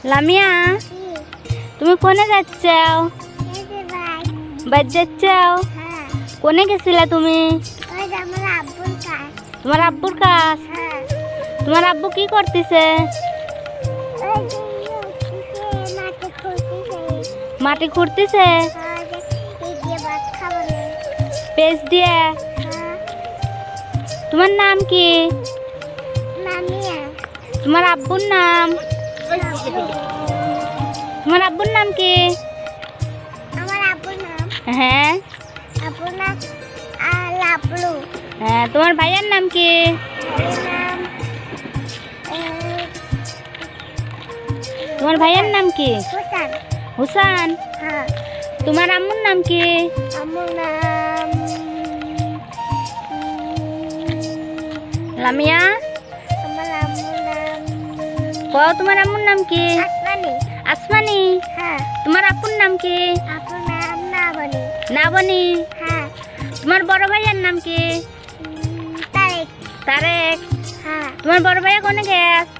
লামিয়া, তুমি কোনে যাচ্ছ? বাড়ি যাচ্ছ? কোনে গেছিলে তুমি? তোমার আব্বুর কাজ? তোমার আব্বু কি করতেছে? মাটি খুঁড়তেছে পেঁচ দিয়ে। তোমার নাম কি? তোমার আব্বুর নাম? তোমার আব্বুর নাম কি? হ্যাঁ হ্যাঁ, তোমার ভাইয়ের নাম কি? তোমার ভাইয়ের নাম কি? হুসান। তোমার আম্মুর নাম কি? লামিয়া, কও তোমার আম্মুর নাম কি? আসমানি। তোমার আপুর নাম কি? নাবনি। তোমার বড় ভাইয়ের নাম কি? তারেক। তোমার বড় ভাইয়া কোনে গেছে?